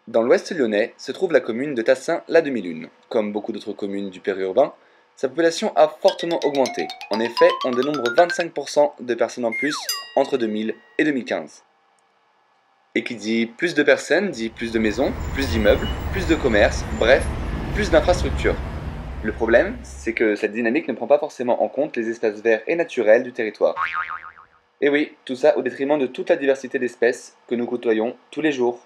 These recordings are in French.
Dans l'ouest lyonnais se trouve la commune de Tassin-la-Demi-Lune. Comme beaucoup d'autres communes du périurbain, sa population a fortement augmenté. En effet, on dénombre 25% de personnes en plus entre 2000 et 2015. Et qui dit plus de personnes dit plus de maisons, plus d'immeubles, plus de commerces, bref, plus d'infrastructures. Le problème, c'est que cette dynamique ne prend pas forcément en compte les espaces verts et naturels du territoire. Et oui, tout ça au détriment de toute la diversité d'espèces que nous côtoyons tous les jours.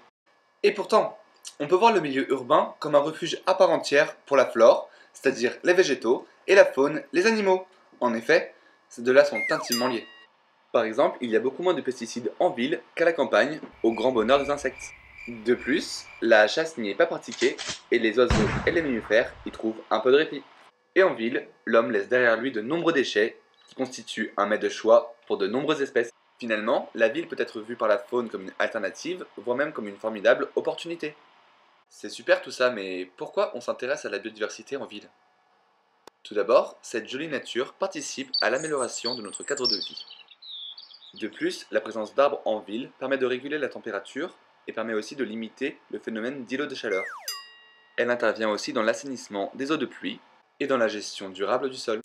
Et pourtant, on peut voir le milieu urbain comme un refuge à part entière pour la flore, c'est-à-dire les végétaux, et la faune, les animaux. En effet, ces deux-là sont intimement liés. Par exemple, il y a beaucoup moins de pesticides en ville qu'à la campagne, au grand bonheur des insectes. De plus, la chasse n'y est pas pratiquée, et les oiseaux et les mammifères y trouvent un peu de répit. Et en ville, l'homme laisse derrière lui de nombreux déchets, qui constituent un mets de choix pour de nombreuses espèces. Finalement, la ville peut être vue par la faune comme une alternative, voire même comme une formidable opportunité. C'est super tout ça, mais pourquoi on s'intéresse à la biodiversité en ville? Tout d'abord, cette jolie nature participe à l'amélioration de notre cadre de vie. De plus, la présence d'arbres en ville permet de réguler la température et permet aussi de limiter le phénomène d'îlots de chaleur. Elle intervient aussi dans l'assainissement des eaux de pluie et dans la gestion durable du sol.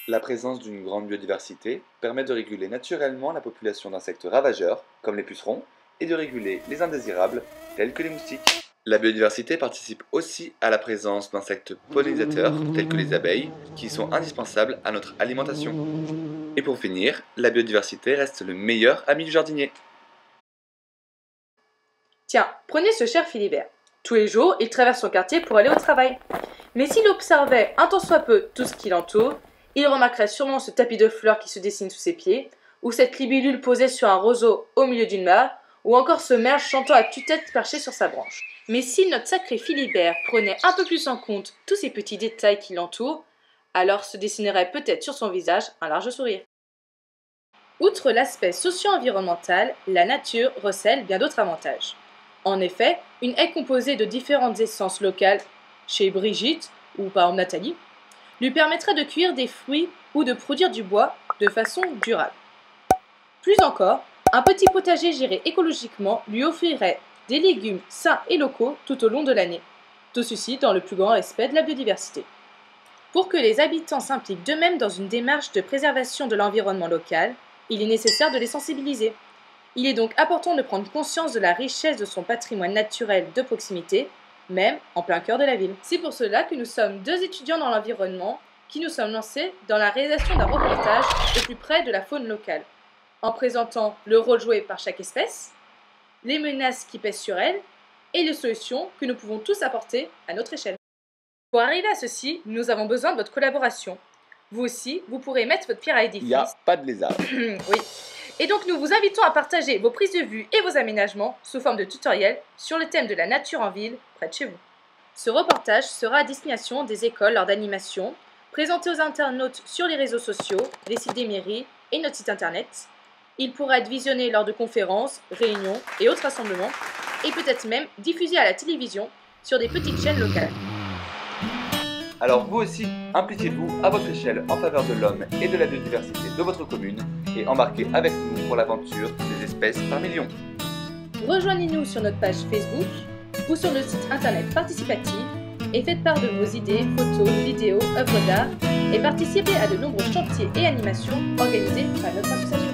La présence d'une grande biodiversité permet de réguler naturellement la population d'insectes ravageurs, comme les pucerons, et de réguler les indésirables, tels que les moustiques. La biodiversité participe aussi à la présence d'insectes pollinisateurs, tels que les abeilles, qui sont indispensables à notre alimentation. Et pour finir, la biodiversité reste le meilleur ami du jardinier. Tiens, prenez ce cher Philibert. Tous les jours, il traverse son quartier pour aller au travail. Mais s'il observait un tant soit peu tout ce qui l'entoure, il remarquerait sûrement ce tapis de fleurs qui se dessine sous ses pieds, ou cette libellule posée sur un roseau au milieu d'une mare, ou encore ce merle chantant à tue-tête perché sur sa branche. Mais si notre sacré Philibert prenait un peu plus en compte tous ces petits détails qui l'entourent, alors se dessinerait peut-être sur son visage un large sourire. Outre l'aspect socio-environnemental, la nature recèle bien d'autres avantages. En effet, une haie composée de différentes essences locales, chez Brigitte ou par exemple Nathalie, lui permettrait de cueillir des fruits ou de produire du bois de façon durable. Plus encore, un petit potager géré écologiquement lui offrirait des légumes sains et locaux tout au long de l'année, tout ceci dans le plus grand respect de la biodiversité. Pour que les habitants s'impliquent d'eux-mêmes dans une démarche de préservation de l'environnement local, il est nécessaire de les sensibiliser. Il est donc important de prendre conscience de la richesse de son patrimoine naturel de proximité, même en plein cœur de la ville. C'est pour cela que nous sommes deux étudiants dans l'environnement qui nous sommes lancés dans la réalisation d'un reportage au plus près de la faune locale, en présentant le rôle joué par chaque espèce, les menaces qui pèsent sur elle et les solutions que nous pouvons tous apporter à notre échelle. Pour arriver à ceci, nous avons besoin de votre collaboration. Vous aussi, vous pourrez mettre votre pierre à l'édifice. Il n'y a pas de lézard. Oui. Et donc nous vous invitons à partager vos prises de vue et vos aménagements sous forme de tutoriels sur le thème de la nature en ville près de chez vous. Ce reportage sera à destination des écoles lors d'animations, présenté aux internautes sur les réseaux sociaux, les sites des mairies et notre site internet. Il pourra être visionné lors de conférences, réunions et autres rassemblements, et peut-être même diffusé à la télévision sur des petites chaînes locales. Alors vous aussi, impliquez-vous à votre échelle en faveur de l'homme et de la biodiversité de votre commune et embarquez avec nous pour l'aventure des espèces par millions. Rejoignez-nous sur notre page Facebook ou sur le site internet participatif et faites part de vos idées, photos, vidéos, œuvres d'art et participez à de nombreux chantiers et animations organisés par notre association.